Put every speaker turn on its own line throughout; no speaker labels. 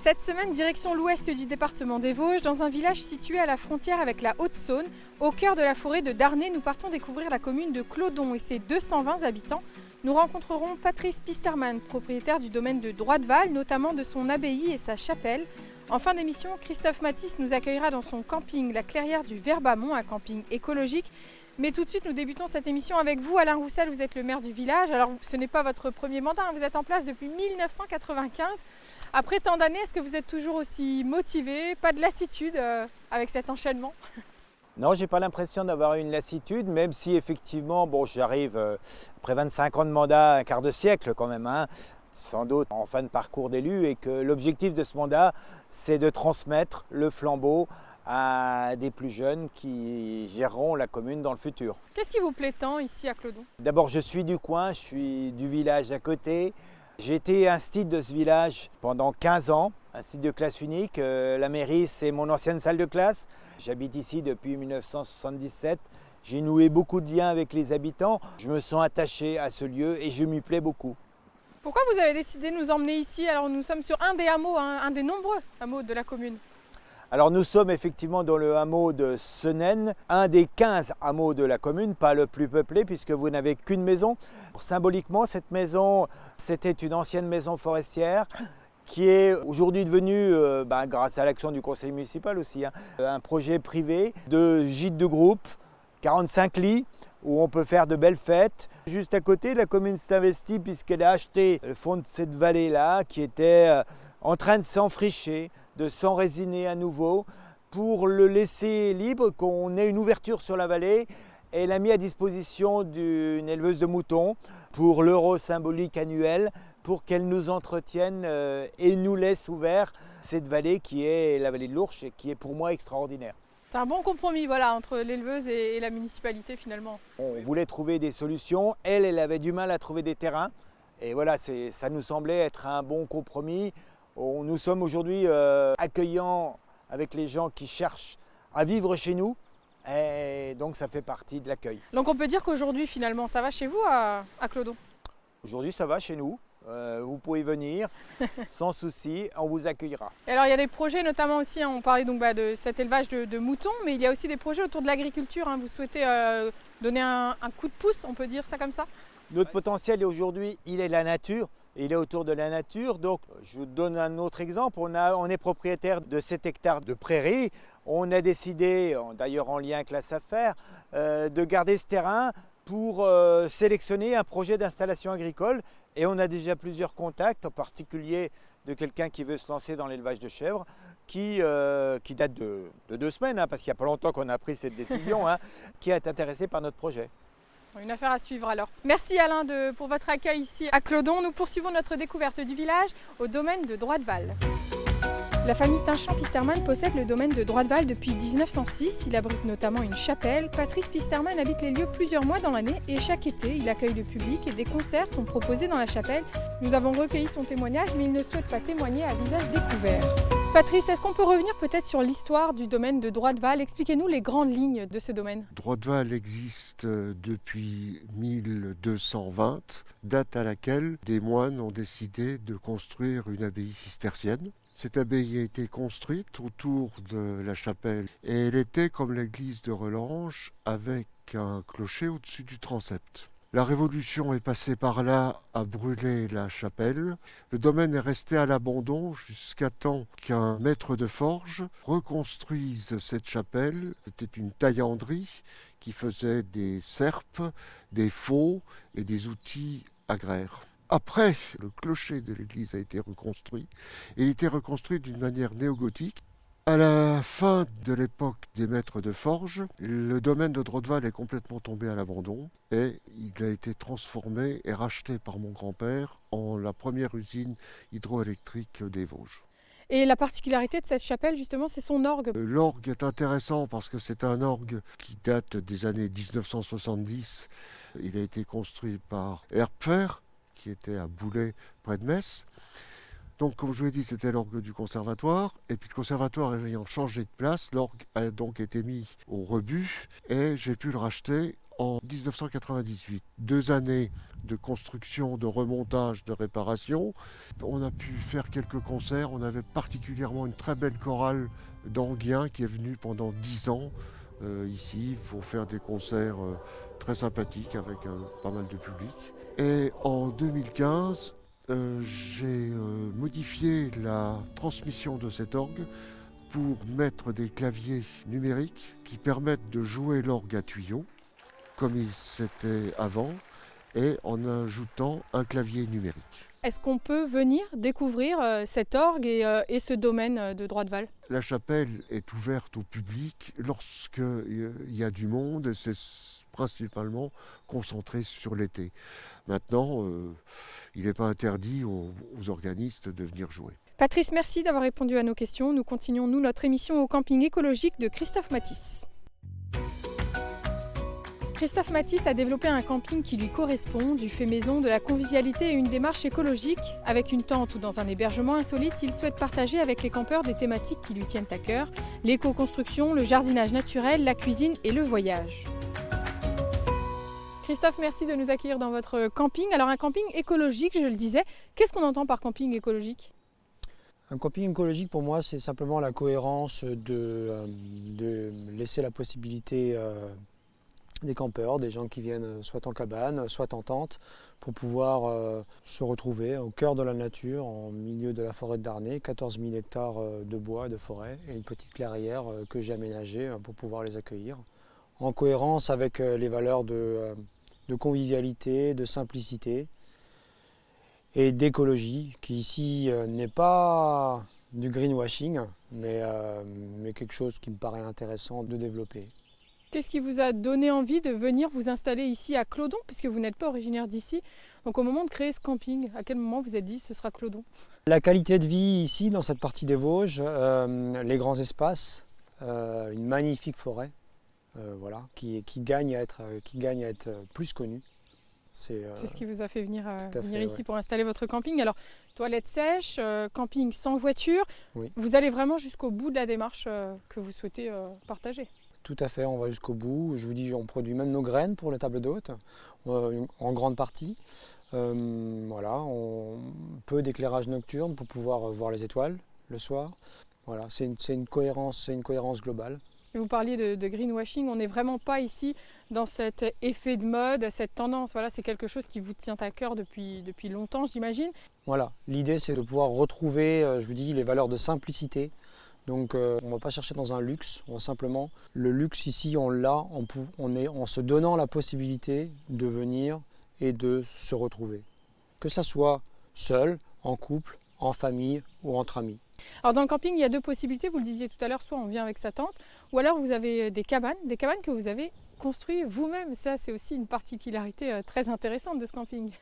Cette semaine, direction l'ouest du département des Vosges, dans un village situé à la frontière avec la Haute-Saône. Au cœur de la forêt de Darney, nous partons découvrir la commune de Clodon et ses 220 habitants. Nous rencontrerons Patrice Pisterman, propriétaire du domaine de Droitval, notamment de son abbaye et sa chapelle. En fin d'émission, Christophe Mathis nous accueillera dans son camping La Clairière du Verbamont, un camping écologique. Mais tout de suite, nous débutons cette émission avec vous, Alain Roussel, vous êtes le maire du village. Alors, ce n'est pas votre premier mandat, vous êtes en place depuis 1995. Après tant d'années, est-ce que vous êtes toujours aussi motivé, pas de lassitude avec cet enchaînement?
Non, j'ai pas l'impression d'avoir une lassitude, même si effectivement, j'arrive après 25 ans de mandat, un quart de siècle quand même, sans doute en fin de parcours d'élu, et que l'objectif de ce mandat, c'est de transmettre le flambeau à des plus jeunes qui géreront la commune dans le futur.
Qu'est-ce qui vous plaît tant ici à Clodon?
D'abord, je suis du coin, je suis du village à côté. J'ai été instit de ce village pendant 15 ans, instit de classe unique. La mairie, c'est mon ancienne salle de classe. J'habite ici depuis 1977. J'ai noué beaucoup de liens avec les habitants. Je me sens attaché à ce lieu et je m'y plais beaucoup.
Pourquoi vous avez décidé de nous emmener ici? Alors nous sommes sur un des hameaux, un des nombreux hameaux de la commune.
Alors nous sommes effectivement dans le hameau de Senaine, un des 15 hameaux de la commune, pas le plus peuplé puisque vous n'avez qu'une maison. Symboliquement, cette maison, c'était une ancienne maison forestière qui est aujourd'hui devenue, grâce à l'action du conseil municipal aussi, un projet privé de gîte de groupe, 45 lits, où on peut faire de belles fêtes. Juste à côté, la commune s'est investie puisqu'elle a acheté le fond de cette vallée-là qui était en train de s'enfricher, de s'enrésiner à nouveau pour le laisser libre, qu'on ait une ouverture sur la vallée. Elle a mis à disposition d'une éleveuse de moutons pour l'euro symbolique annuel pour qu'elle nous entretienne et nous laisse ouvert cette vallée qui est la vallée de l'Ourcq et qui est pour moi extraordinaire.
C'est un bon compromis entre l'éleveuse et la municipalité finalement.
On voulait trouver des solutions, elle avait du mal à trouver des terrains et voilà, ça nous semblait être un bon compromis. Nous sommes aujourd'hui accueillants avec les gens qui cherchent à vivre chez nous et donc ça fait partie de l'accueil.
Donc on peut dire qu'aujourd'hui finalement ça va chez vous à Clodon?
Aujourd'hui ça va chez nous, vous pouvez venir sans souci, on vous accueillera.
Et alors il y a des projets notamment aussi, on parlait donc de cet élevage de moutons, mais il y a aussi des projets autour de l'agriculture. Vous souhaitez donner un coup de pouce, on peut dire ça comme ça?
Notre potentiel aujourd'hui, il est la nature. Il est autour de la nature, donc je vous donne un autre exemple. On est propriétaire de 7 hectares de prairies. On a décidé, d'ailleurs en lien avec la SAFER, de garder ce terrain pour sélectionner un projet d'installation agricole. Et on a déjà plusieurs contacts, en particulier de quelqu'un qui veut se lancer dans l'élevage de chèvres, qui date de 2 semaines, parce qu'il n'y a pas longtemps qu'on a pris cette décision, qui est intéressé par notre projet.
Une affaire à suivre alors. Merci Alain pour votre accueil ici à Clodon. Nous poursuivons notre découverte du village au domaine de Droitval. La famille Tinchamp-Pisterman possède le domaine de Droitval depuis 1906. Il abrite notamment une chapelle. Patrice Pisterman habite les lieux plusieurs mois dans l'année et chaque été, il accueille le public et des concerts sont proposés dans la chapelle. Nous avons recueilli son témoignage, mais il ne souhaite pas témoigner à visage découvert. Patrice, est-ce qu'on peut revenir peut-être sur l'histoire du domaine de Droitval? Expliquez-nous les grandes lignes de ce domaine.
Droitval existe depuis 1220, date à laquelle des moines ont décidé de construire une abbaye cistercienne. Cette abbaye a été construite autour de la chapelle et elle était comme l'église de Relange avec un clocher au-dessus du transept. La Révolution est passée par là à brûler la chapelle. Le domaine est resté à l'abandon jusqu'à temps qu'un maître de forge reconstruise cette chapelle. C'était une taillanderie qui faisait des serpes, des faux et des outils agraires. Après, le clocher de l'église a été reconstruit. Il a été reconstruit d'une manière néogothique. À la fin de l'époque des maîtres de forge, le domaine de Droitval est complètement tombé à l'abandon et il a été transformé et racheté par mon grand-père en la première usine hydroélectrique des Vosges.
Et la particularité de cette chapelle, justement, c'est son orgue.
L'orgue est intéressant parce que c'est un orgue qui date des années 1970. Il a été construit par Erpfer, qui était à Boulay, près de Metz. Donc, comme je vous l'ai dit, c'était l'orgue du conservatoire. Et puis, le conservatoire ayant changé de place, l'orgue a donc été mis au rebut et j'ai pu le racheter en 1998. 2 années de construction, de remontage, de réparation. On a pu faire quelques concerts. On avait particulièrement une très belle chorale d'Anguien qui est venue pendant 10 ans ici pour faire des concerts très sympathiques avec pas mal de public. Et en 2015, j'ai modifié la transmission de cet orgue pour mettre des claviers numériques qui permettent de jouer l'orgue à tuyaux, comme c'était avant, et en ajoutant un clavier numérique.
Est-ce qu'on peut venir découvrir cet orgue et ce domaine de Droite-Val ?
La chapelle est ouverte au public lorsqu'il y a du monde, et c'est principalement concentré sur l'été. Maintenant, il n'est pas interdit aux organistes de venir jouer.
Patrice, merci d'avoir répondu à nos questions. Nous continuons, notre émission au camping écologique de Christophe Matisse. Christophe Matisse a développé un camping qui lui correspond, du fait maison, de la convivialité et une démarche écologique. Avec une tente ou dans un hébergement insolite, il souhaite partager avec les campeurs des thématiques qui lui tiennent à cœur, l'éco-construction, le jardinage naturel, la cuisine et le voyage. Christophe, merci de nous accueillir dans votre camping. Alors un camping écologique, je le disais, qu'est-ce qu'on entend par camping écologique ?
Un camping écologique pour moi c'est simplement la cohérence de laisser la possibilité des campeurs, des gens qui viennent soit en cabane, soit en tente, pour pouvoir se retrouver au cœur de la nature, en milieu de la forêt de Darney, 14 000 hectares de bois, de forêt, et une petite clairière que j'ai aménagée pour pouvoir les accueillir. En cohérence avec les valeurs de convivialité, de simplicité et d'écologie, qui ici n'est pas du greenwashing, mais quelque chose qui me paraît intéressant de développer.
Qu'est-ce qui vous a donné envie de venir vous installer ici à Clodon, puisque vous n'êtes pas originaire d'ici? Donc au moment de créer ce camping, à quel moment vous êtes dit ce sera Clodon?
La qualité de vie ici, dans cette partie des Vosges, les grands espaces, une magnifique forêt, voilà, qui gagne à être plus connue.
C'est ce qui vous a fait venir ici
ouais.
pour installer votre camping. Alors, toilettes sèches, camping sans voiture,
oui.
Vous allez vraiment jusqu'au bout de la démarche que vous souhaitez partager.
Tout à fait, on va jusqu'au bout. Je vous dis, on produit même nos graines pour les tables d'hôtes, en grande partie. Voilà, peu d'éclairage nocturne pour pouvoir voir les étoiles le soir. Voilà, c'est une cohérence globale.
Et vous parliez de greenwashing, on n'est vraiment pas ici dans cet effet de mode, cette tendance. Voilà, c'est quelque chose qui vous tient à cœur depuis longtemps, j'imagine.
Voilà, l'idée c'est de pouvoir retrouver, je vous dis, les valeurs de simplicité. Donc on ne va pas chercher dans un luxe, on va simplement, le luxe ici on l'a en se donnant la possibilité de venir et de se retrouver. Que ça soit seul, en couple, en famille ou entre amis.
Alors dans le camping, il y a deux possibilités, vous le disiez tout à l'heure, soit on vient avec sa tente, ou alors vous avez des cabanes que vous avez construites vous-même. Ça c'est aussi une particularité très intéressante de ce camping.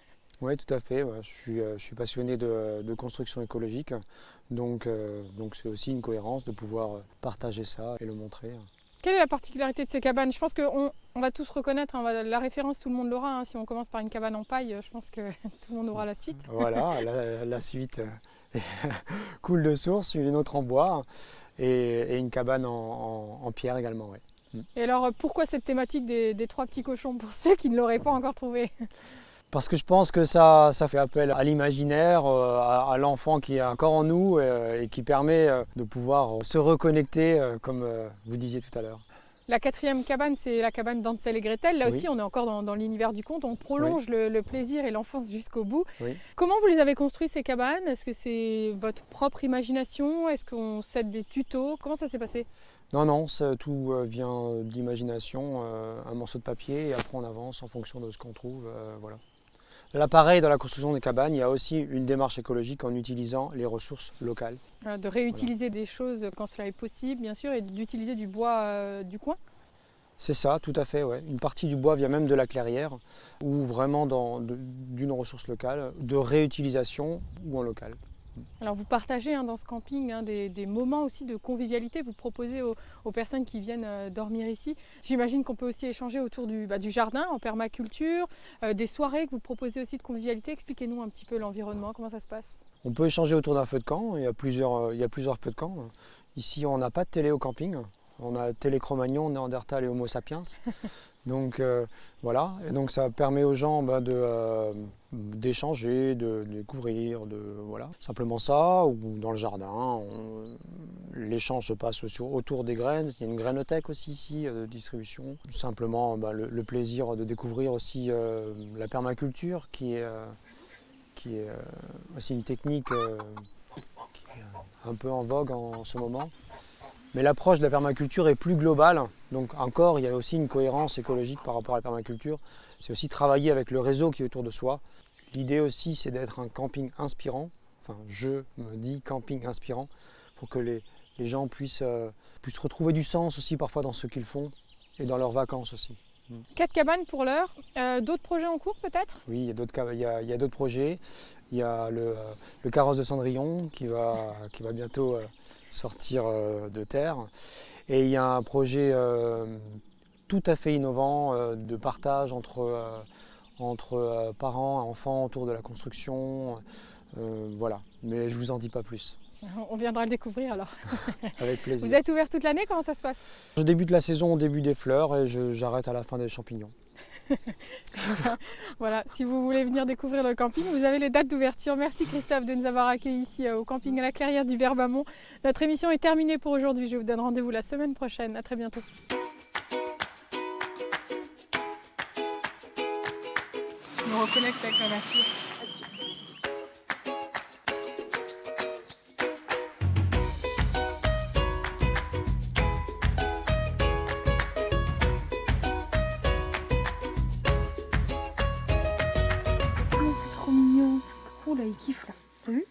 Oui, tout à fait. Je suis passionné de construction écologique, donc c'est aussi une cohérence de pouvoir partager ça et le montrer.
Quelle est la particularité de ces cabanes? Je pense qu'on va tous reconnaître, la référence, tout le monde l'aura. Si on commence par une cabane en paille, je pense que tout le monde aura la suite.
Voilà, la suite coule de source, une autre en bois et une cabane en pierre également. Ouais.
Et alors, pourquoi cette thématique des trois petits cochons pour ceux qui ne l'auraient pas encore trouvé?
Parce que je pense que ça fait appel à l'imaginaire, à l'enfant qui est encore en nous et qui permet de pouvoir se reconnecter, comme vous disiez tout à l'heure.
La quatrième cabane, c'est la cabane d'Hansel et Gretel. Là
oui.
aussi, on est encore dans l'univers du conte. On prolonge
oui.
le plaisir et l'enfance jusqu'au bout.
Oui.
Comment vous les avez construites, ces cabanes? Est-ce que c'est votre propre imagination? Est-ce qu'on cède des tutos? Comment ça s'est passé?
Non, tout vient de l'imagination, un morceau de papier et après on avance en fonction de ce qu'on trouve. Voilà. Là, pareil, dans la construction des cabanes, il y a aussi une démarche écologique en utilisant les ressources locales.
De réutiliser des choses quand cela est possible, bien sûr, et d'utiliser du bois du coin.
C'est ça, tout à fait. Ouais. Une partie du bois vient même de la clairière, ou vraiment d'une ressource locale, de réutilisation ou en local.
Alors vous partagez dans ce camping des moments aussi de convivialité, vous proposez aux personnes qui viennent dormir ici. J'imagine qu'on peut aussi échanger autour du jardin en permaculture, des soirées que vous proposez aussi de convivialité. Expliquez-nous un petit peu l'environnement, comment ça se passe?
On peut échanger autour d'un feu de camp, il y a plusieurs feux de camp. Ici, on n'a pas de télé au camping. On a télé Cro-Magnon, Néandertal et Homo sapiens. Donc voilà, et donc ça permet aux gens d'échanger, de découvrir, voilà. Simplement ça, ou dans le jardin, l'échange se passe autour des graines. Il y a une grainothèque aussi ici de distribution. Simplement le plaisir de découvrir aussi la permaculture qui est aussi une technique qui est un peu en vogue en ce moment. Mais l'approche de la permaculture est plus globale, donc encore il y a aussi une cohérence écologique par rapport à la permaculture. C'est aussi travailler avec le réseau qui est autour de soi. L'idée aussi c'est d'être un camping inspirant, enfin je me dis camping inspirant, pour que les gens puissent retrouver du sens aussi parfois dans ce qu'ils font et dans leurs vacances aussi.
4 cabanes pour l'heure, d'autres projets en cours peut-être?
Oui, il y a d'autres projets. Il y a le carrosse de Cendrillon qui va bientôt sortir de terre. Et il y a un projet tout à fait innovant de partage entre parents et enfants autour de la construction. Voilà, mais je ne vous en dis pas plus.
On viendra le découvrir alors.
Avec plaisir.
Vous êtes ouvert toute l'année, comment ça se passe?
Je débute la saison au début des fleurs et j'arrête à la fin des champignons.
Voilà, si vous voulez venir découvrir le camping, vous avez les dates d'ouverture. Merci Christophe de nous avoir accueillis ici au camping à la Clairière du Berbamont. Notre émission est terminée pour aujourd'hui. Je vous donne rendez-vous la semaine prochaine. À très bientôt. Je me reconnecte avec la nature. Oh, il kiffe là, t'as vu?